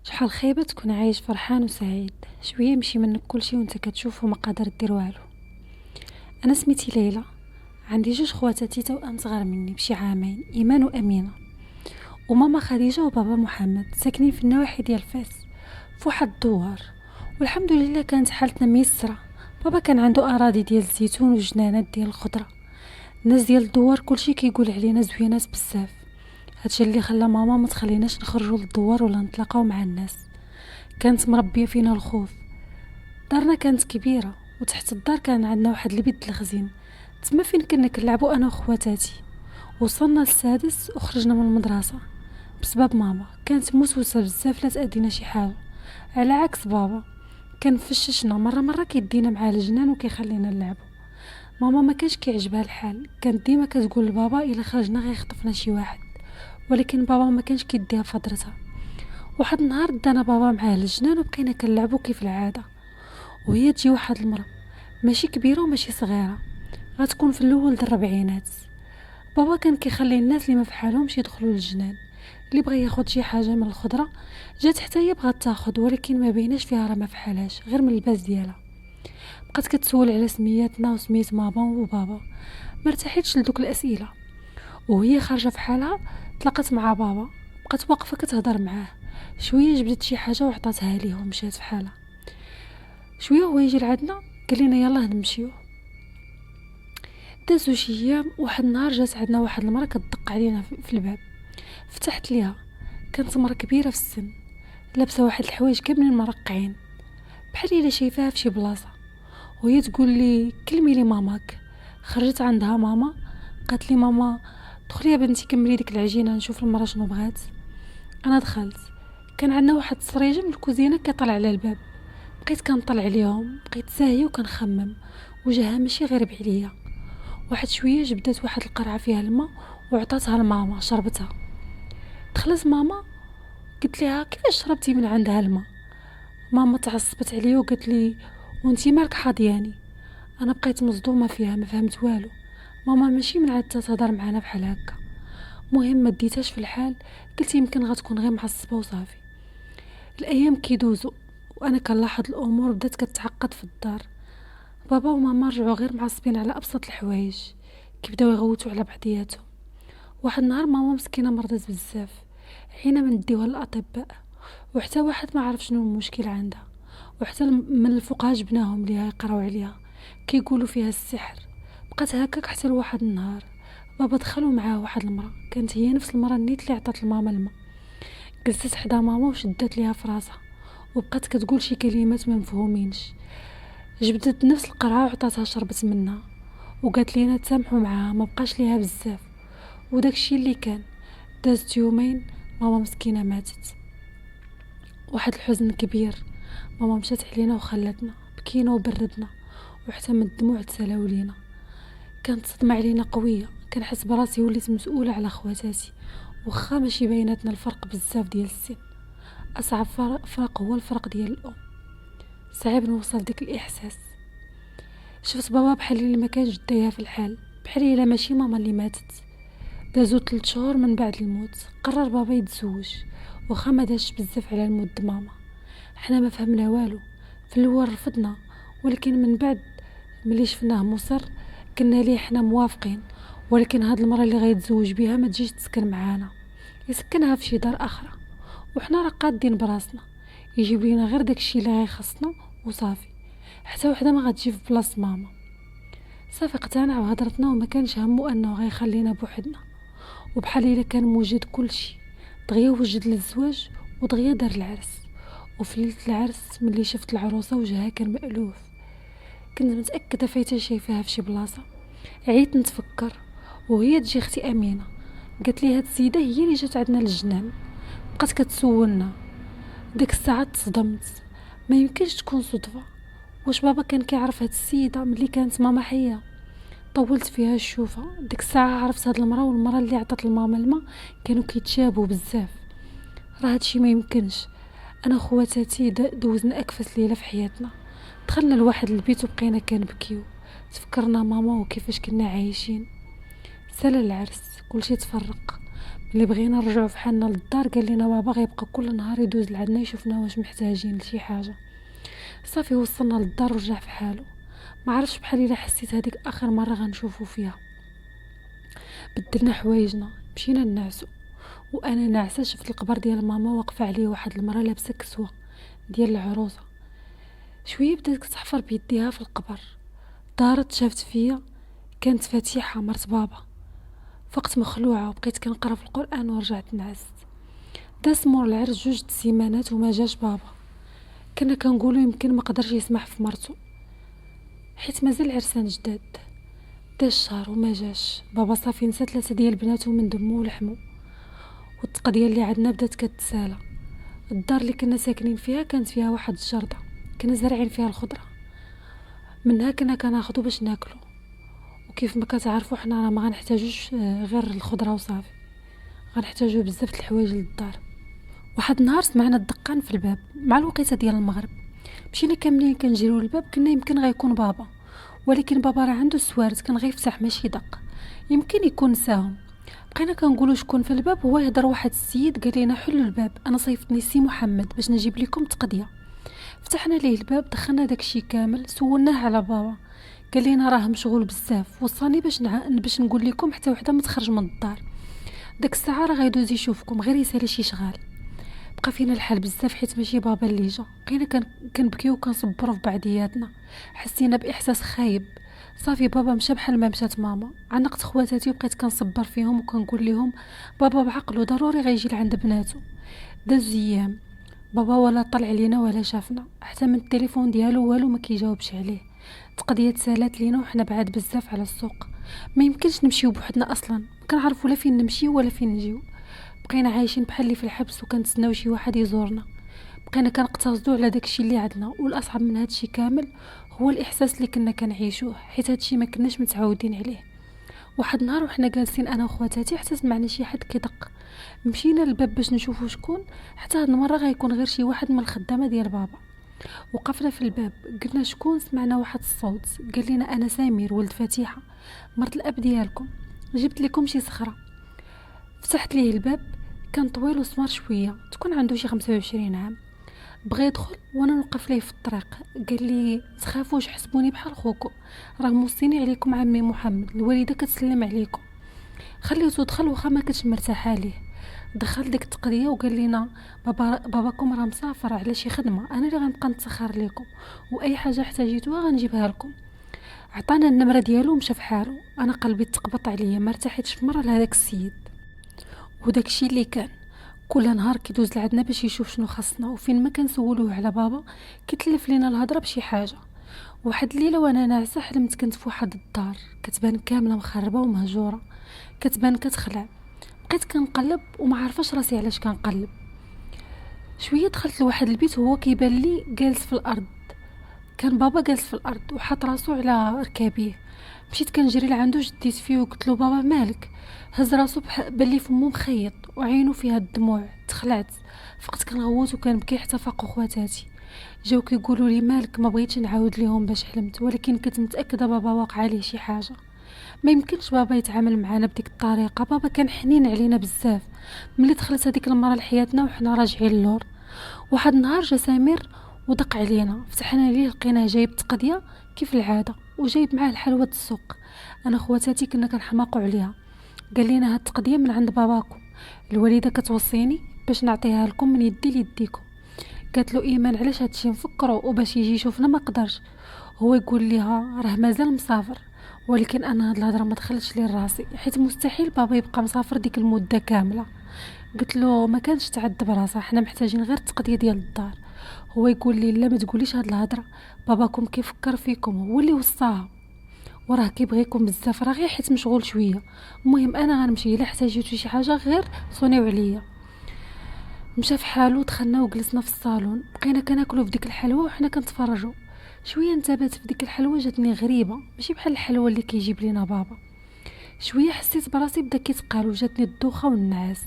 شحال خايبة تكون عايش فرحان وسعيد، شوية يمشي منك كلشي وانت كتشوف وما قادر دير والو. انا سميتي ليلى، عندي جوج خواتاتي توأم صغار مني بشي عامين، ايمان وامينه. وماما خديجه وبابا محمد ساكنين في النواحي ديال فاس فواحد الدوار. والحمد لله كانت حالتنا ميسره. بابا كان عنده اراضي ديال الزيتون وجنانات ديال الخضره. الناس ديال الدوار كلشي كيقول علينا زوينات بزاف. هادشي اللي خلى ماما ما تخليناش نخرجوا للدوار ولا نتلاقاو مع الناس. كانت مربيه فينا الخوف. دارنا كانت كبيره وتحت الدار كان عندنا واحد البيت الخزين، تما فين كنا كنلعبوا انا وخواتاتي. وصلنا للسادس وخرجنا من المدرسه بسبب ماما، كانت موسوسه بزاف لا تادينا شي حاجه، على عكس بابا كان فششنا مره كيدينا مع الجنان وكيخلينا نلعبوا. ماما ما كانش كيعجبها الحال، كانت ديما كتقول لبابا الا خرجنا غيخطفنا شي واحد، ولكن بابا ما كانش كيديها فضرتها. واحد النهار دانا بابا معاه للجنان وبقينا كنلعبوا كيف العاده. وهي تجي واحد المرة ماشي كبيرة وماشي صغيرة، غتكون في الاول د الربعينات. بابا كان كيخلي الناس اللي ما فحالهمش يدخلوا للجنان، اللي بغى ياخد شي حاجه من الخضره جات حتى هي بغات تاخد، ولكن ما بيناش فيها راه ما فحالهاش غير من الباس ديالها. بقات كتسول على سمياتنا وسميت ماما وبابا، ما ارتحيتش لدوك الاسئله. وهي خارجه في حالها تلاقت مع بابا، بقات واقفه كتهضر معاه. شويه جبدت شي حاجه وعطاتها ليه ومشات في حالها. شويه هو يجي لعندنا قال لنا يلاه نمشيو. دازو شي ايام، واحد النهار جات عندنا واحد المراه كتدق علينا في الباب. فتحت ليها، كانت مرة كبيرة في السن، لابسه واحد الحوايج كاملين مرقعين بحال الا شايفاها في شي بلاصه. وهي تقول لي كلمي لي ماماك. خرجت عندها ماما، قالت لي ماما دخلي يا بنتي كملي ديك العجينه نشوف المراه شنو بغات. انا دخلت، كان عندنا واحد السريجه من الكوزينه كيطلع على الباب. بقيت كنطلع عليهم، بقيت ساهيه وكنخمم، وجهها ماشي غريب عليا. واحد شويه جبدت واحد القرعه فيها الماء وعطاتها لماما شربتها. دخلت ماما، قلت لها كيفاش شربتي من عندها الماء؟ ماما تعصبت عليا وقالت لي وانتي مالك حاضياني؟ انا بقيت مصدومه فيها، ما فهمت والو. ماما ماشي من عادتها تهضر معنا بحال هكا. مهم ما ديتهاش في الحال، قلت يمكن غتكون غير معصبه وصافي. الايام كيدوزوا وانا كنلاحظ الامور بدات كتعقد في الدار. بابا وماما رجعوا غير معصبين على ابسط الحوايج، كيبداو يغوتوا على بعضياتهم. واحد النهار ماما مسكينه مرضت بزاف، حين من نديوها للاطباء، وحتى واحد ما عرف شنو المشكل عندها. وحتى من الفقهاء جبناهم ليها يقراو عليها، كيقولوا فيها السحر. بقات هكاك حتى لواحد النهار بابا دخلوا معاه واحد المراه، كانت هي نفس المراه نيت اللي عطات لماما الماء. جلست حدا ماما وشدت ليها في راسها، وبقات كتقول شي كلمات ما مفهومينش. جبدت نفس القرعه وعطاتها شربت منها، وقالت لينا تسامحوا معاها ما بقاش ليها بزاف. وداكشي اللي كان. دازت يومين، ماما مسكينه ماتت. واحد الحزن كبير. ماما مشات علينا وخلتنا، بكينا وبردنا، وحتى من الدموع تسالاو لينا. كانت صدمه علينا قويه، كنحس براسي وليت مسؤوله على خواتاتي، وخا ماشي بيناتنا الفرق بزاف ديال السن. اصعب فرق هو الفرق ديال الام. صعيب نوصل ديك الاحساس. شفت بابا بحال اللي ما كانش دايا في الحال، بحال الا ماشي ماما اللي ماتت. دازو 3 شهور من بعد الموت، قرر بابا يتزوج، وخا ما داش بزاف على الموت ماما. حنا ما فهمنا والو، في الاول رفضنا، ولكن من بعد ملي شفناه مصر قلنا ليه حنا موافقين، ولكن هاد المرة اللي غيتزوج بها ما تجيش تسكن معانا، يسكنها في شي دار اخرى، وحنا راه قادين براسنا، يجيب لينا غير داكشي اللي غيخصنا وصافي، حتى وحده ما غتجي في بلاصه ماما. صافي اقتنع وهضرتنا، وما كانش همو انه غيخلينا بوحدنا. وبحال الا كان موجد كلشي، دغيا وجد للزواج ودغيا دار العرس. وفي ليله العرس ملي شفت العروسه وجهها كان مألوف، كنت متاكده فايته شايفاها في شي بلاصه. عييت نتفكر، وهي تجي اختي امينه قالت لي هاد السيده هي اللي جات عندنا للجنان. بقات كتسولنا. ديك الساعه تصدمت، ما يمكنش تكون صدفه. واش بابا كان كيعرف هاد السيده ملي كانت ماما حيه؟ طولت فيها الشوفه. ديك الساعه عرفت هاد المراه والمراه اللي عطات لماما الماء كانوا كيتشابهوا بزاف. راه هادشي ما يمكنش. انا خواتاتي دوزنا اكفس ليله في حياتنا. دخلنا لواحد البيت وبقينا كنبكيو، تفكرنا ماما وكيفاش كنا عايشين. سال العرس كلشي تفرق، اللي بغينا نرجعوا فحالنا للدار قال لنا بابا غيبقى كل نهار يدوز لعندنا يشوفنا واش محتاجين لشي حاجه. صافي وصلنا للدار ورجع في حاله. ما عرفش بحال الا حسيت هذيك اخر مره غنشوفو فيها. بدلنا حوايجنا مشينا نعسو، وانا ناعسه شفت القبر ديال ماما واقفه عليه واحد المراه لابسه كسوه ديال العروسه. شويه بدات كتحفر بيديها في القبر، دارت شافت فيا كانت فاتحه مرت بابا. فقت مخلوعه وبقيت كنقرا في القران ورجعت نعست. داز مور العرس 2 سيمانات وما جاش بابا. كنا كنقولوا يمكن ما قدرش يسمح في مرته حيت مازال عرسان جداد. داز شهر وما جاش بابا. صافي نسى 3 ديال بناته من دمه ولحمه. والتقضيه اللي عندنا بدات كتسالى. الدار اللي كنا ساكنين فيها كانت فيها واحد الجرده كنا زارعين فيها الخضره، منها كنا كناخذو باش ناكلو. وكيف ما كتعرفوا حنا راه ما غنحتاجوش غير الخضره وصافي، غنحتاجو بزاف د الحوايج للدار. واحد النهار سمعنا الدقان في الباب مع الوقيته ديال المغرب. مشينا كاملين كنجريو للباب، كنا يمكن غيكون بابا، ولكن بابا راه عنده السوارت كان غيفتح ماشي دق، يمكن يكون نساهم. بقينا كنقولوا شكون في الباب. هو يهضر واحد السيد قال لنا حلوا الباب، انا صيفطني سي محمد باش نجيب لكم تقضيه. فتحنا ليه الباب، دخلنا داكشي كامل، سولناه على بابا قال لنا راه مشغول بزاف، وصاني باش نقول لكم حتى وحده ما تخرج من الدار. داك الساعه راه غيدوز يشوفكم، غير يسالي شي شغال. بقى فينا الحال بزاف حيت ماشي بابا اللي جا. بقينا كنبكيو وكنصبروا في بعضياتنا، حسينا باحساس خايب. صافي بابا مشى بحال ما مشات ماما. عنقت خواتاتي وبقيت كنصبر فيهم وكنقول لهم بابا بعقله ضروري غيجي لعند بناته. داز ايام بابا ولا طلع علينا ولا شافنا، حتى من التليفون ديالو والو ما كيجاوبش عليه. تقضيه سالات لينا وحنا بعاد بزاف على السوق، ما يمكنش نمشيو بوحدنا اصلا، ما كنعرفوا لا فين نمشيو ولا فين نجيو. بقينا عايشين بحال اللي في الحبس وكنتسناو شي واحد يزورنا. بقينا كنقتصدوا على داكشي اللي عندنا، والاصعب من هادشي كامل هو الاحساس اللي كنا كنعيشوه حيت هادشي ما كناش متعودين عليه. واحد النهار وحنا جالسين انا وخواتاتي حتى سمعنا شي حد كيدق. مشينا للباب باش نشوفوا شكون، حتى هاد المره غيكون غير شي واحد من الخدامه ديال بابا. وقفنا في الباب قلنا شكون. سمعنا واحد الصوت قال لنا انا سمير ولد فاتحه مرت الاب ديالكم، جبت لكم شي صخره. فتحت ليه الباب، كان طويل وسمر شويه، تكون عنده شي 25 عام. بغى يدخل وانا نوقف ليه في الطريق. قال لي تخافوش، حسبوني بحال خوكم، راه موصيني عليكم عمي محمد، الوالده كتسلم عليكم. خليته دخل واخا ما كنتش مرتاحه ليه. دخل ديك التقضيه وقال لنا باباكم راه مسافر على شي خدمه، انا اللي غنبقى نتسخر لكم، واي حاجه احتاجيتوها غنجيبها لكم. عطانا النمره ديالو ومشى في حاله. انا قلبي تقبط عليا، ما ارتحيتش في مره لهداك السيد. وداكشي اللي كان كل نهار كيدوز لعندنا باش يشوف شنو خاصنا، وفين ما كنسولوه على بابا كيتلف لينا الهضره بشي حاجه. واحد الليله وانا ناعسه حلمت كنت في واحد الدار كتبان كامله مخربه ومهجوره، كتبان كتخلع. بقيت كنقلب وما عارفاش راسي علاش كنقلب. شويه دخلت لواحد البيت وهو كيبان لي جالس في الارض. كان بابا جالس في الارض وحط راسو على ركابيه. مشيت كنجري لعندو، شديت فيه وقلت له بابا مالك؟ هز راسو بلي فمو مخيط وعينو فيها الدموع. تخلعت، فقت كنغوت وكنبكي حتى فاقوا خواتاتي. جاو كيقولوا لي مالك؟ ما بغيتش نعاود ليهم باش حلمت، ولكن كنت متاكده بابا واقع عليه شي حاجه. ما يمكنش بابا يتعامل معنا بديك الطريقه. بابا كان حنين علينا بزاف. ملي دخلت هذيك المره لحياتنا وحنا راجعين للور. واحد النهار جا سمير ودق علينا، فتحنا ليه لقيناه جايب تقضيه كيف العاده وجايب معاه الحلوى د السوق. انا خواتاتي كنا كنحماقوا عليها. قال لنا هاد التقضيه من عند باباكم، الوالده كتوصيني باش نعطيها لكم من يدي ليديكم. قالت له ايمان علاش هادشي نفكروا وباش يجي يشوفنا ما قدرش. هو يقول لها راه مازال مسافر، ولكن انا هاد الهضره ما دخلتش لي راسي حيت مستحيل بابا يبقى مسافر ديك المده كامله. قلت له ما كانش تعذب راسها، حنا محتاجين غير التقضيه ديال الدار. هو يقول لي لا ما تقوليش هاد الهضره، باباكم كيفكر فيكم، هو اللي وصاها وراه كيبغيكم بزاف، راه غير حيت مشغول شويه. المهم انا غنمشي، الا احتاجيتو شي حاجه غير صونيو عليا. مشى في حالو. دخلنا وجلسنا في الصالون، بقينا كناكلوا في ديك الحلوى وحنا كنتفرجوا. شويه انتبهت في ديك الحلوى جاتني غريبه، ماشي بحال الحلوى اللي كيجيب لينا بابا. شويه حسيت براسي بدا كيتقال وجاتني الدوخه والنعاس.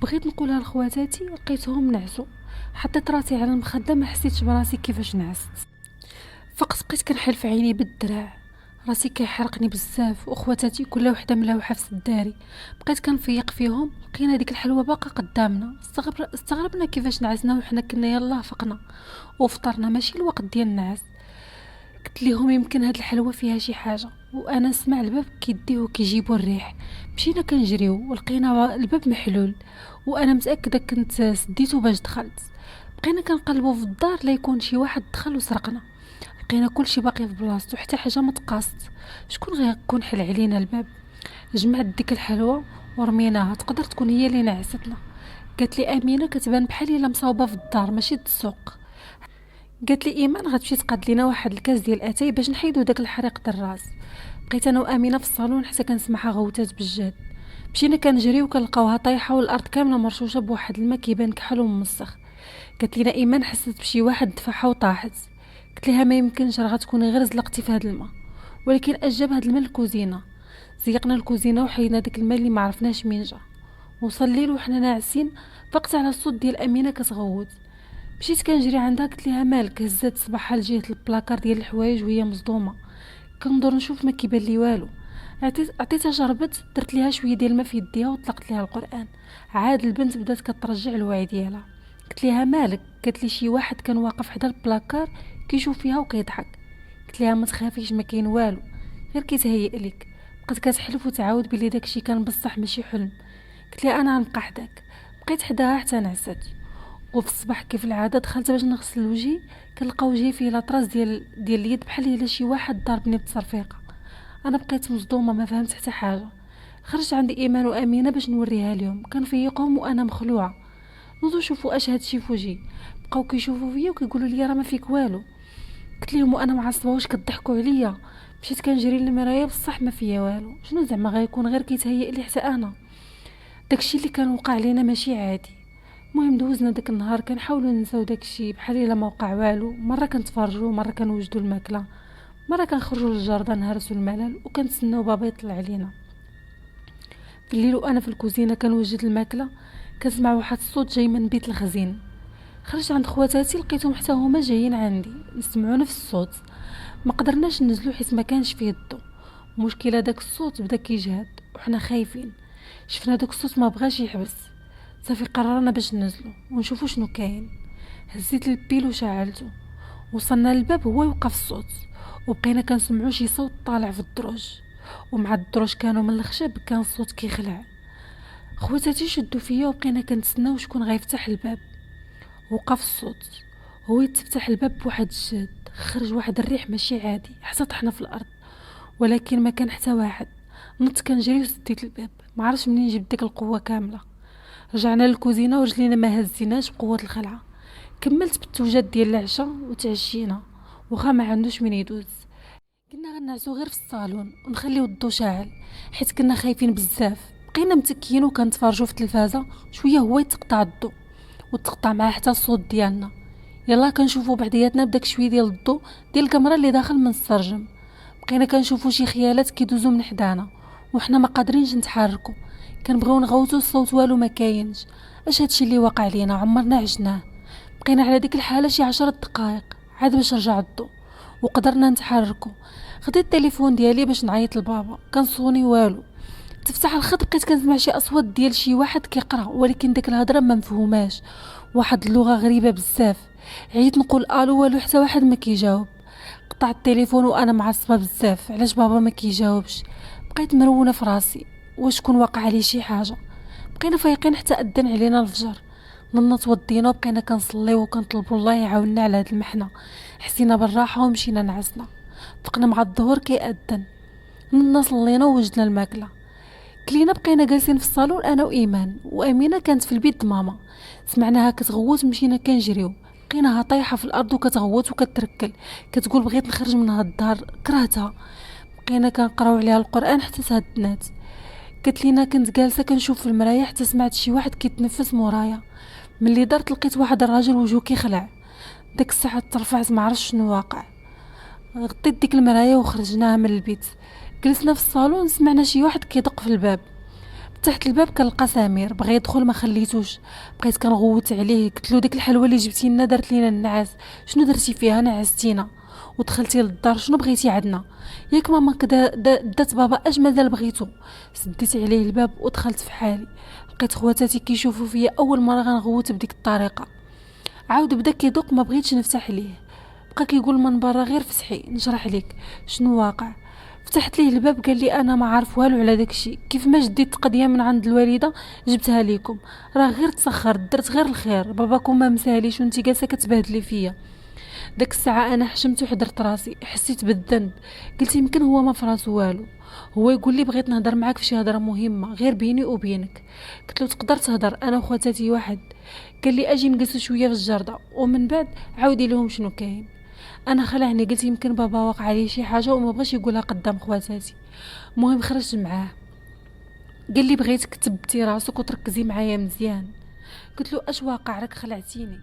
بغيت نقولها لخواتاتي لقيتهم نعسوا. حطيت راسي على المخده، ما حسيتش براسي كيفاش نعست. فقط بقيت كنحل في عيني بالدراع. راسي كيحرقني بزاف، وخواتاتي كل وحده ملوحه في الداري. بقيت كنفيق فيهم، لقينا ديك الحلوه باقا قدامنا. استغربنا كيفاش نعسنا وحنا كنا يلا فقنا وفطرنا ماشي الوقت ديال النعاس. قلت لهم يمكن هاد الحلوه فيها شي حاجه، وانا سمع الباب كيديو كيجيبوا الريح. مشينا كنجريو ولقينا الباب محلول، وانا متاكده كنت سديته باش دخلت. بقينا كنقلبوا في الدار لا يكون شي واحد دخل وسرقنا. لقينا كلشي باقي في بلاصتو، حتى حاجه ما تقاست. شكون غيكون حل علينا الباب؟ جمعت ديك الحلوه ورميناها، تقدر تكون هي اللي نعستنا. قالت لي امينه كتبان بحال الا مصاوبه في الدار ماشي السوق. قالت لي ايمان غتمشي تقاد لينا واحد الكاس ديال اتاي باش نحيدو داك الحريق د الراس. بقيت انا وامينه في الصالون حتى كنسمعها غوتات بالجد. مشينا كنجريو وكنلقاوها طايحه والارض كامله مرشوشه بواحد الماء كيبان كحل ومسخ. قالت لينا ايمان حست بشي واحد دفعها وطاحت. قلت لها ما يمكنش، راه غتكوني غير زلقتي في هذا الماء. ولكن اجاب هذا الماء الكوزينه. زيقنا الكوزينه وحيدنا داك الماء اللي ما عرفناش منين جا. وصل الليل وحنا ناعسين، فقت على الصوت ديال امينه كتغوت. مشيت كنجري عندها، قلت لها مالك؟ هزات صباحها لجهه البلاكار ديال الحوايج وهي مصدومه. كندور نشوف ما كيبان لي والو. عطيتها شربت، درت ليها شويه ديال الماء في يديها وطلقت ليها القران. عاد البنت بدات كترجع الوعي ديالها. قلت لها مالك؟ قالت لي شي واحد كان واقف حدا البلاكار كيشوف فيها وكيضحك. قلت لها ما تخافيش، ما كاين والو، غير كيتهيأ لك. بقات كتحلف وتعاود بلي داكشي كان بصح ماشي حلم. قلت لها انا غنبقى حداك. بقيت حداها حتى نعست. وفي الصباح كيف العاده دخلت باش نغسل وجهي، كنلقى وجهي فيه لاطراس ديال اليد بحال الا شي واحد ضربني بتصرفيقه. انا بقيت مصدومه ما فهمت حتى حاجه. خرجت عند ايمان وامينه باش نوريها لهم، كنفيقهم وانا مخلوعه. نوضوا شوفوا اش هادشي في وجهي. بقاو كيشوفوا فيا وكيقولوا لي راه ما فيك والو. قلت لهم وانا معصبه واش كضحكوا عليا؟ مشيت كنجري للمرايه بصح ما فيا والو. شنو زعما غيكون غير كيتهيأ لي حتى انا؟ داكشي اللي كان وقع لينا ماشي عادي. المهم دوزنا داك النهار كنحاولوا ننساو داكشي بحال الا ما وقع والو. مره كنتفرجوا، مره كنوجدوا الماكله، مره كنخرجوا للجردان نهرسوا الملل وكنتسناو بابا يطلع علينا. في الليل وانا في الكوزينه كنوجد الماكله، كنسمع واحد الصوت جاي من بيت الخزين. خرجت عند خواتاتي لقيتهم حتى هما جايين عندي نسمعوا نفس الصوت. ما قدرناش ننزلوا حيت ما كانش فيه الضو. المشكله داك الصوت بدا كيجهد وحنا خايفين. شفنا داك الصوت ما بغاش يحبس. صافي قررنا باش ننزلوا ونشوفوا شنو كاين. هزيت البيل وشعلته. وصلنا للباب هو يوقف الصوت، وبقينا كنسمعوا شي صوت طالع في الدروج. ومع الدروج كانوا من الخشب كان الصوت كيخلع. خواتاتي شدوا فيا وبقينا كنتسناو شكون غيفتح الباب. وقف الصوت، هو يتفتح الباب بواحد الجهد. خرج واحد الريح ماشي عادي حتى طحنا في الارض، ولكن ما كان حتى واحد. نط كنجري وسديت الباب، ما عرفش منين جبت ديك القوه كامله. رجعنا للكوزينه ورجلينا ما هزيناش بقوه الخلعه. كملت بالتوجات ديال العشاء وتعشينا، وخا ما عندوش من يدوز. كنا غنعسو غير في الصالون ونخليو الضو شاعل حيت كنا خايفين بزاف. بقينا متكيين وكنتفرجوا في التلفازه. شويه هو يتقطع الضو وتقطع معاه حتى الصوت ديالنا. يلا كنشوفوا بعضياتنا بداك شويه ديال الضو ديال الكاميرا اللي داخل من السرجم. بقينا كنشوفوا شي خيالات كيدوزوا من حدانا وحنا ما قادرينش نتحركوا. كنبغيو نغوتوا الصوت والو ما كاينش. اش هادشي اللي واقع لينا؟ عمرنا عشناه. بقينا على ديك الحاله شي 10 دقائق عاد باش رجع الضو وقدرنا نتحركوا. خديت التليفون ديالي باش نعيط لبابا، كنصوني والو. تفتح الخط بقيت كنسمع شي اصوات ديال شي واحد كيقرا، ولكن ديك الهضره ما مفهوماش، واحد اللغه غريبه بزاف. عييت نقول الو والو حتى واحد ما كيجاوب. قطعت التليفون وانا معصبه بزاف علاش بابا ما كيجاوبش. بقيت مرونه في راسي واش كون واقع عليه شي حاجه. بقينا فايقين حتى اذن علينا الفجر. ننا توضينا وبقينا كنصليو وكنطلبوا الله يعاوننا على هاد المحنه. حسينا بالراحه ومشينا نعسنا. فقنا مع الظهر كيأذن. ننا صلينا ووجدنا الماكله. كلينا بقينا جالسين في الصالون انا وايمان، وامينه كانت في البيت ماما. سمعناها كتغوت مشينا كنجريو. لقيناها طايحه في الارض وكتغوت وكتركل، كتقول بغيت نخرج من هاد الدار كرهتها. بقينا كنقراو عليها القران حتى تهدنات. قالت لينا كنت جالسه كنشوف في المرايه حتى سمعت شي واحد كيتنفس مورايا. ملي درت لقيت واحد الراجل وجهو كيخلع. داك الساعه ترفعت ما عرفتش شنو واقع. غطيت ديك المرايه وخرجناها من البيت. جلسنا في الصالون سمعنا شي واحد كيدق في الباب. فتحت الباب كنلقى سمير بغى يدخل ما خليتوش. بقيت كنغوت عليه قلت له ديك الحلوه اللي جبتي لنا دارت لينا النعاس، شنو درتي فيها نعستينا؟ ودخلتي للدار شنو بغيتي عندنا؟ ياك ماما كدا دات بابا اجمل دال بغيتو. سديت عليه الباب ودخلت في حالي. لقيت خواتاتي كيشوفوا فيا اول مره غنغوت بديك الطريقه. عاود بدا كيدوق، ما بغيتش نفتح ليه، بقى كيقول من برا غير فسحي نشرح لك شنو واقع. فتحت ليه الباب قال لي انا ما عارف والو على داكشي، كيف ما جديت قضيه من عند الوالده جبتها ليكم، راه غير تسخرت، درت غير الخير، باباكم ما مساليش وانتي جالسه كتبهدلي فيا. داك الساعه انا حشمت وحضرت راسي، حسيت بالذنب. قلت يمكن هو ما فراسو والو، هو يقول لي بغيت نهضر معاك في شي هضره مهمه غير بيني وبينك. قلت له تقدر تهضر انا وخواتاتي واحد. قال لي اجي نجلسوا شويه في الجرده ومن بعد عاودي لهم شنو كاين. انا خلعني، قلت يمكن بابا واقع عليه شي حاجه وما بغاش يقولها قدام خواتاتي. المهم خرجت معاه. قال لي بغيتك تثبتي راسك وتركزي معايا مزيان. قلت له اش واقع راك خلعتيني؟